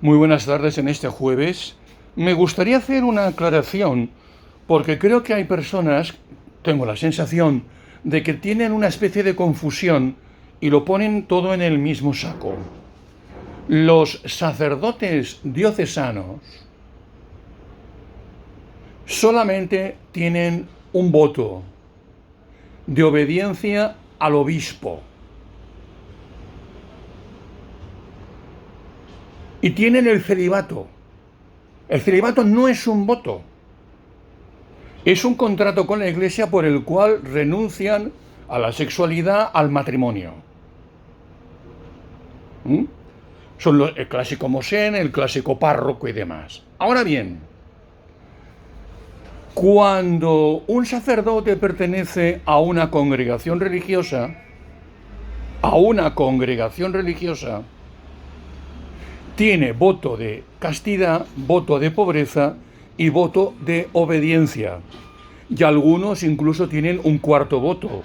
Muy buenas tardes en este jueves. Me gustaría hacer una aclaración porque creo que hay personas, tengo la sensación, de que tienen una especie de confusión y lo ponen todo en el mismo saco. Los sacerdotes diocesanos solamente tienen un voto de obediencia al obispo. Y tienen el celibato. El celibato no es un voto. Es un contrato con la Iglesia por el cual renuncian a la sexualidad, al matrimonio. Son el clásico mosén, el clásico párroco y demás. Ahora bien, cuando un sacerdote pertenece a una congregación religiosa, tiene voto de castidad, voto de pobreza y voto de obediencia. Y algunos incluso tienen un cuarto voto.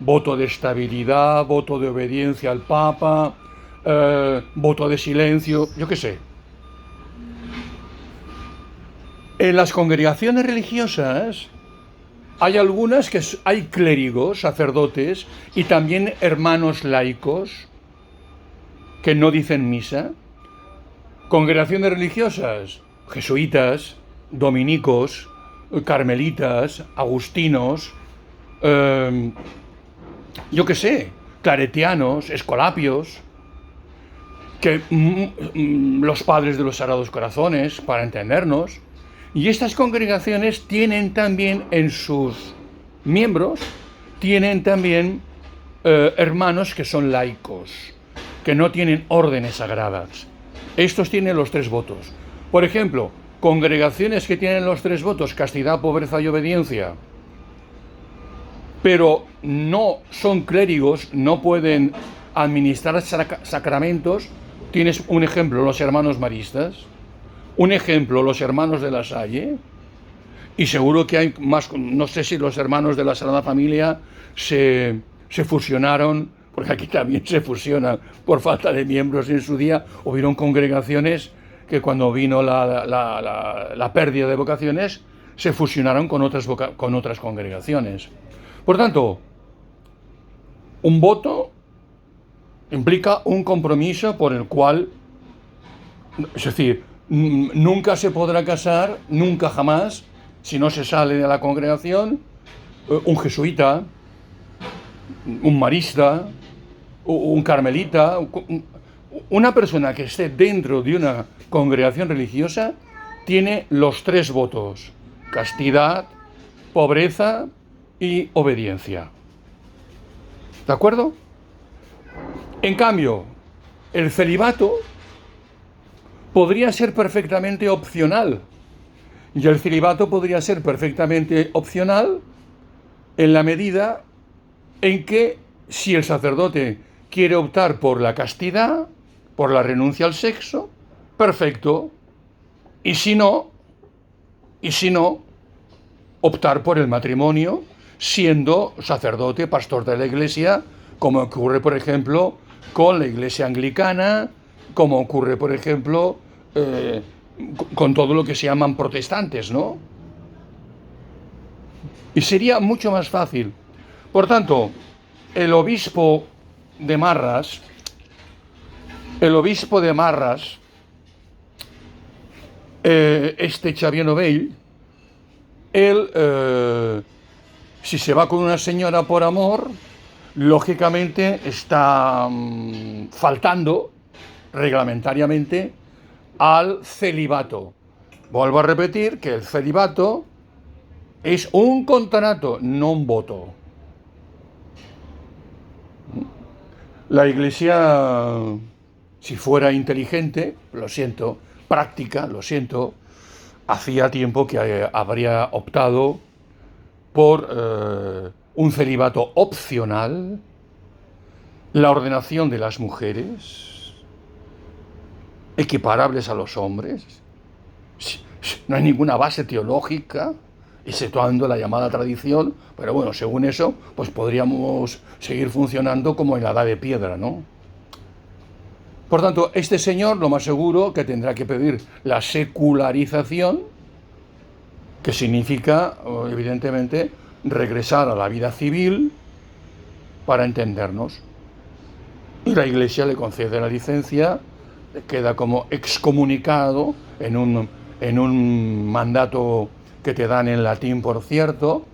Voto de estabilidad, voto de obediencia al Papa, voto de silencio, yo qué sé. En las congregaciones religiosas hay algunas que hay clérigos, sacerdotes y también hermanos laicos que no dicen misa. Congregaciones religiosas, jesuitas, dominicos, carmelitas, agustinos, yo qué sé, claretianos, escolapios, que los padres de los Sagrados Corazones, para entendernos. Y estas congregaciones tienen también en sus miembros, tienen también hermanos que son laicos, que no tienen órdenes sagradas. Estos tienen los tres votos. Por ejemplo, congregaciones que tienen los tres votos, castidad, pobreza y obediencia, pero no son clérigos, no pueden administrar sacramentos. Tienes un ejemplo, los hermanos maristas, un ejemplo, los hermanos de la Salle, y seguro que hay más, no sé si los hermanos de la Sagrada Familia se fusionaron, porque aquí también se fusionan por falta de miembros en su día. Hubieron congregaciones que cuando vino la pérdida de vocaciones se fusionaron con otras congregaciones. Por tanto, un voto implica un compromiso por el cual, es decir, nunca se podrá casar, nunca jamás, si no se sale de la congregación, un jesuita, un marista, un carmelita, una persona que esté dentro de una congregación religiosa tiene los tres votos: castidad, pobreza y obediencia. ¿De acuerdo? En cambio, el celibato podría ser perfectamente opcional. Y el celibato podría ser perfectamente opcional en la medida en que, si el sacerdote quiere optar por la castidad, por la renuncia al sexo, perfecto. Y si no, optar por el matrimonio, siendo sacerdote, pastor de la Iglesia, como ocurre, por ejemplo, con la Iglesia anglicana, como ocurre, por ejemplo, con todo lo que se llaman protestantes, ¿no? Y sería mucho más fácil. Por tanto, el obispo de Marras, este Xavier Novell, él, si se va con una señora por amor, lógicamente está faltando reglamentariamente al celibato. Vuelvo a repetir que el celibato es un contrato, no un voto. La Iglesia, si fuera inteligente, lo siento, práctica, lo siento, hacía tiempo que habría optado por un celibato opcional, la ordenación de las mujeres, equiparables a los hombres. No hay ninguna base teológica, exceptuando la llamada tradición, pero bueno, según eso, pues podríamos seguir funcionando como en la Edad de Piedra, ¿no? Por tanto, este señor lo más seguro que tendrá que pedir la secularización, que significa, evidentemente, regresar a la vida civil para entendernos. Y la Iglesia le concede la licencia, queda como excomunicado en un mandato que te dan en latín, por cierto,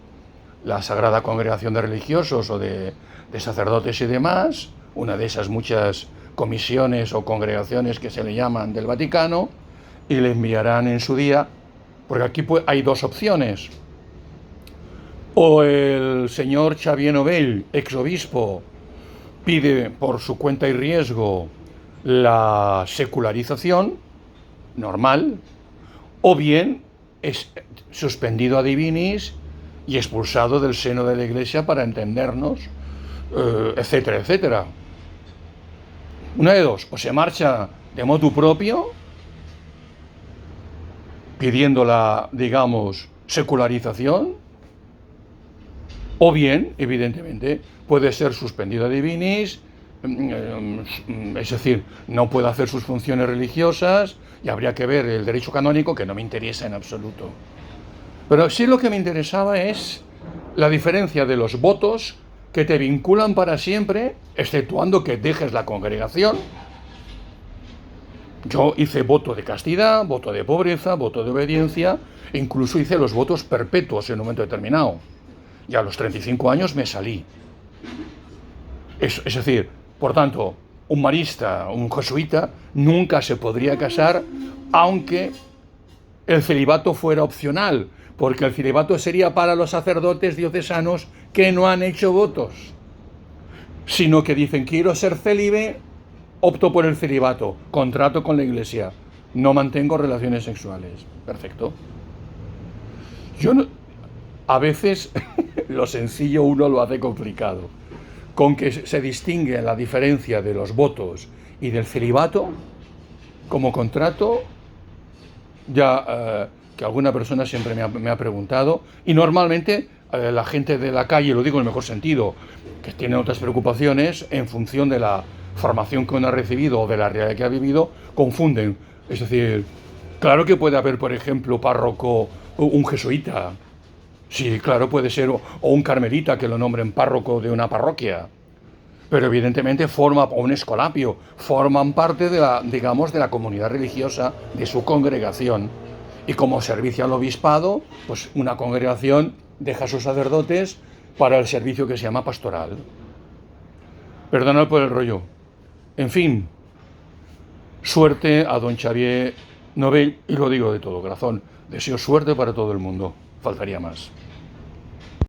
la Sagrada Congregación de Religiosos o de sacerdotes y demás, una de esas muchas comisiones o congregaciones que se le llaman del Vaticano, y le enviarán en su día, porque aquí hay dos opciones: o el señor Xavier Novell, exobispo, pide por su cuenta y riesgo la secularización normal, o bien es suspendido a divinis y expulsado del seno de la Iglesia para entendernos, etcétera, etcétera. Una de dos: o se marcha de motu propio, pidiendo la, digamos, secularización, o bien, evidentemente, puede ser suspendido a divinis, es decir, no puede hacer sus funciones religiosas, y habría que ver el derecho canónico, que no me interesa en absoluto. Pero sí lo que me interesaba es la diferencia de los votos que te vinculan para siempre, exceptuando que dejes la congregación. Yo hice voto de castidad, voto de pobreza, voto de obediencia, e incluso hice los votos perpetuos en un momento determinado. Y a los 35 años me salí. Es decir, por tanto, un marista, un jesuita, nunca se podría casar, aunque el celibato fuera opcional, porque el celibato sería para los sacerdotes diocesanos que no han hecho votos, sino que dicen: quiero ser célibe, opto por el celibato, contrato con la Iglesia, no mantengo relaciones sexuales. Perfecto. Yo no, a veces lo sencillo uno lo hace complicado. Con que se distingue la diferencia de los votos y del celibato como contrato, ya que alguna persona siempre me ha preguntado, y normalmente la gente de la calle, lo digo en el mejor sentido, que tiene otras preocupaciones en función de la formación que uno ha recibido o de la realidad que ha vivido, confunden. Es decir, claro que puede haber, por ejemplo, párroco, un jesuita. Sí, claro, puede ser, o un carmelita que lo nombren párroco de una parroquia, pero evidentemente o un escolapio, forman parte de la, digamos, de la comunidad religiosa de su congregación. Y como servicio al obispado, pues una congregación deja a sus sacerdotes para el servicio que se llama pastoral. Perdonad por el rollo. En fin, suerte a don Xavier Novell, y lo digo de todo corazón, deseo suerte para todo el mundo, faltaría más.